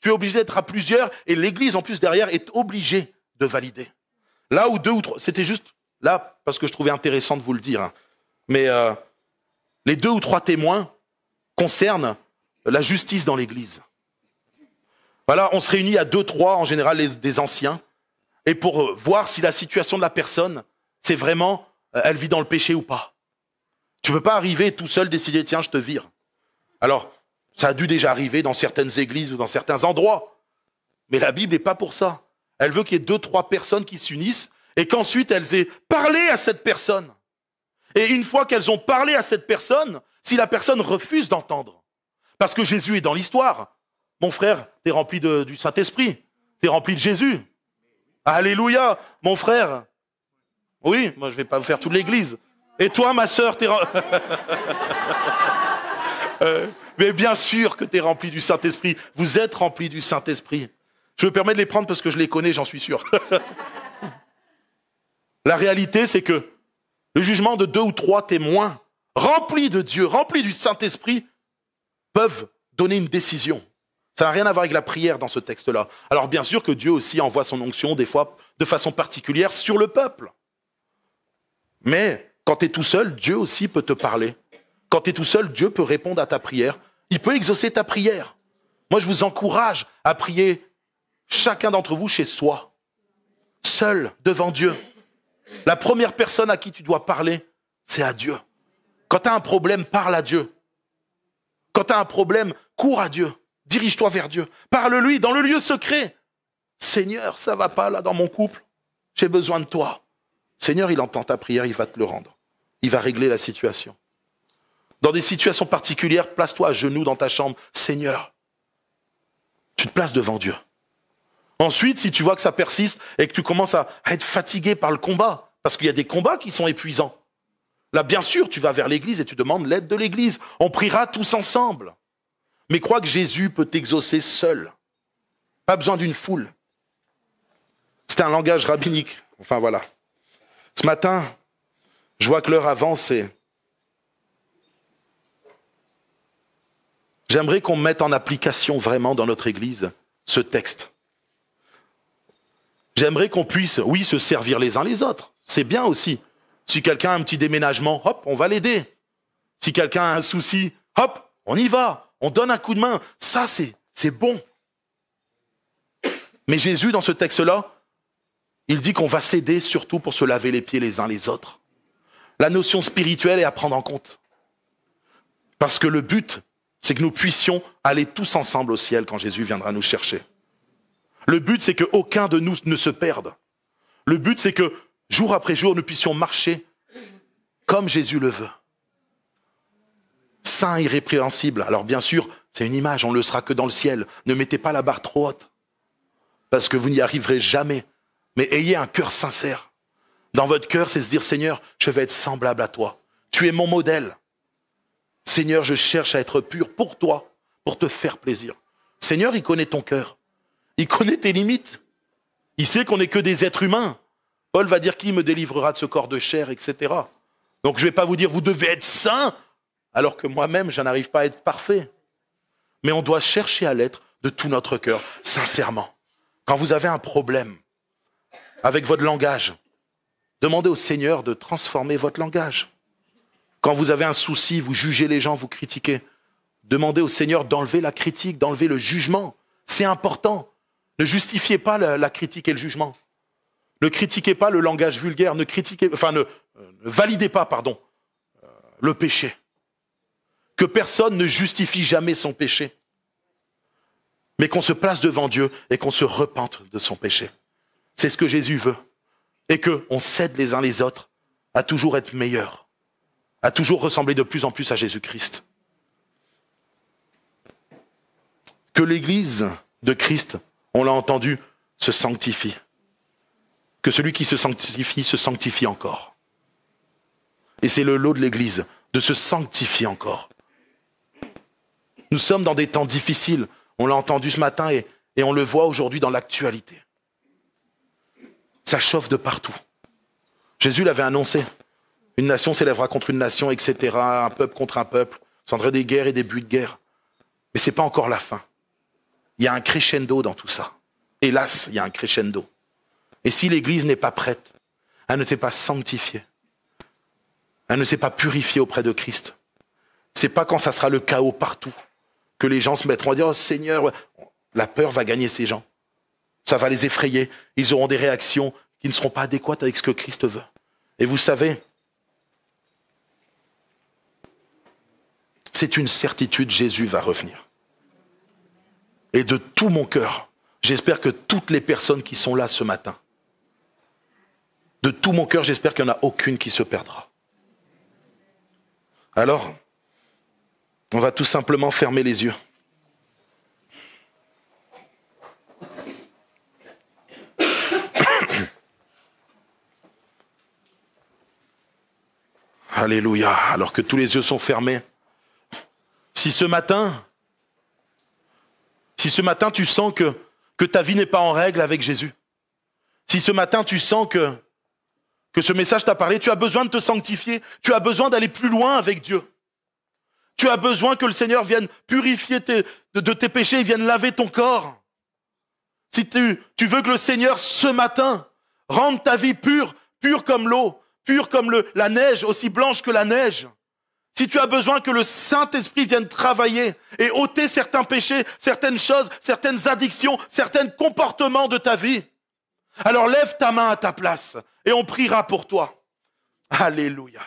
Tu es obligé d'être à plusieurs, et l'Église, en plus, derrière, est obligée de valider. Là où 2 ou 3, c'était juste là, parce que je trouvais intéressant de vous le dire, hein. Mais les 2 ou 3 témoins concernent la justice dans l'Église. Voilà, on se réunit à 2-3, en général des anciens, et pour voir si la situation de la personne, c'est vraiment, elle vit dans le péché ou pas. Tu ne peux pas arriver tout seul, décider, tiens, je te vire. Alors, ça a dû déjà arriver dans certaines églises ou dans certains endroits. Mais la Bible n'est pas pour ça. Elle veut qu'il y ait 2-3 personnes qui s'unissent et qu'ensuite elles aient parlé à cette personne. Et une fois qu'elles ont parlé à cette personne, si la personne refuse d'entendre, parce que Jésus est dans l'histoire, mon frère, tu es rempli du Saint-Esprit, tu es rempli de Jésus. Alléluia, mon frère. Oui, moi je ne vais pas vous faire toute l'église. Et toi, ma sœur, t'es mais bien sûr que tu es rempli du Saint-Esprit. Vous êtes rempli du Saint-Esprit. Je me permets de les prendre parce que je les connais, j'en suis sûr. La réalité, c'est que le jugement de 2 ou 3 témoins, remplis de Dieu, remplis du Saint-Esprit, peuvent donner une décision. Ça n'a rien à voir avec la prière dans ce texte-là. Alors bien sûr que Dieu aussi envoie son onction, des fois, de façon particulière, sur le peuple. Mais quand tu es tout seul, Dieu aussi peut te parler. Quand tu es tout seul, Dieu peut répondre à ta prière. Il peut exaucer ta prière. Moi, je vous encourage à prier chacun d'entre vous chez soi, seul, devant Dieu. La première personne à qui tu dois parler, c'est à Dieu. Quand tu as un problème, parle à Dieu. Quand tu as un problème, cours à Dieu. Dirige-toi vers Dieu. Parle-lui dans le lieu secret. Seigneur, ça va pas là dans mon couple. J'ai besoin de toi. Seigneur, il entend ta prière, il va te le rendre. Il va régler la situation. Dans des situations particulières, place-toi à genoux dans ta chambre. Seigneur, tu te places devant Dieu. Ensuite, si tu vois que ça persiste et que tu commences à être fatigué par le combat, parce qu'il y a des combats qui sont épuisants, là, bien sûr, tu vas vers l'église et tu demandes l'aide de l'église. On priera tous ensemble. Mais crois que Jésus peut t'exaucer seul. Pas besoin d'une foule. C'est un langage rabbinique. Enfin, voilà. Ce matin, je vois que l'heure avance et j'aimerais qu'on mette en application vraiment dans notre église ce texte. J'aimerais qu'on puisse, oui, se servir les uns les autres. C'est bien aussi. Si quelqu'un a un petit déménagement, hop, on va l'aider. Si quelqu'un a un souci, hop, on y va. On donne un coup de main. Ça, c'est bon. Mais Jésus, dans ce texte-là, il dit qu'on va s'aider surtout pour se laver les pieds les uns les autres. La notion spirituelle est à prendre en compte. Parce que le but, c'est que nous puissions aller tous ensemble au ciel quand Jésus viendra nous chercher. Le but, c'est qu'aucun de nous ne se perde. Le but, c'est que jour après jour, nous puissions marcher comme Jésus le veut. Saint, irrépréhensible. Alors bien sûr, c'est une image, on ne le sera que dans le ciel. Ne mettez pas la barre trop haute, parce que vous n'y arriverez jamais. Mais ayez un cœur sincère. Dans votre cœur, c'est se dire, Seigneur, je vais être semblable à toi. Tu es mon modèle. Seigneur, je cherche à être pur pour toi, pour te faire plaisir. Seigneur, il connaît ton cœur. Il connaît tes limites. Il sait qu'on n'est que des êtres humains. Paul va dire qui me délivrera de ce corps de chair, etc. Donc je ne vais pas vous dire vous devez être saint, alors que moi-même, je n'arrive pas à être parfait. Mais on doit chercher à l'être de tout notre cœur, sincèrement. Quand vous avez un problème avec votre langage, demandez au Seigneur de transformer votre langage. Quand vous avez un souci, vous jugez les gens, vous critiquez, demandez au Seigneur d'enlever la critique, d'enlever le jugement. C'est important. Ne justifiez pas la critique et le jugement. Ne critiquez pas le langage vulgaire, ne validez pas, le péché. Que personne ne justifie jamais son péché, mais qu'on se place devant Dieu et qu'on se repente de son péché. C'est ce que Jésus veut. Et qu'on s'aide les uns les autres à toujours être meilleurs, à toujours ressembler de plus en plus à Jésus-Christ. Que l'Église de Christ, on l'a entendu, se sanctifie. Que celui qui se sanctifie encore. Et c'est le lot de l'Église, de se sanctifier encore. Nous sommes dans des temps difficiles, on l'a entendu ce matin et on le voit aujourd'hui dans l'actualité. Ça chauffe de partout. Jésus l'avait annoncé. Une nation s'élèvera contre une nation, etc. Un peuple contre un peuple. Ce sera des guerres et des buts de guerre. Mais ce n'est pas encore la fin. Il y a un crescendo dans tout ça. Hélas, il y a un crescendo. Et si l'Église n'est pas prête, elle ne s'est pas sanctifiée, elle ne s'est pas purifiée auprès de Christ, c'est pas quand ça sera le chaos partout que les gens se mettront à dire « Oh Seigneur », la peur va gagner ces gens. Ça va les effrayer. Ils auront des réactions qui ne seront pas adéquates avec ce que Christ veut. Et vous savez, c'est une certitude, Jésus va revenir. Et de tout mon cœur, j'espère que toutes les personnes qui sont là ce matin, de tout mon cœur, j'espère qu'il n'y en a aucune qui se perdra. Alors, on va tout simplement fermer les yeux. Alléluia. Alors que tous les yeux sont fermés. Si ce matin tu sens que ta vie n'est pas en règle avec Jésus, si ce matin tu sens que ce message t'a parlé, tu as besoin de te sanctifier, tu as besoin d'aller plus loin avec Dieu. Tu as besoin que le Seigneur vienne purifier de tes péchés et vienne laver ton corps. Si tu veux que le Seigneur ce matin rende ta vie pure comme l'eau, pure comme la neige, aussi blanche que la neige. Si tu as besoin que le Saint-Esprit vienne travailler et ôter certains péchés, certaines choses, certaines addictions, certains comportements de ta vie, alors lève ta main à ta place et on priera pour toi. Alléluia.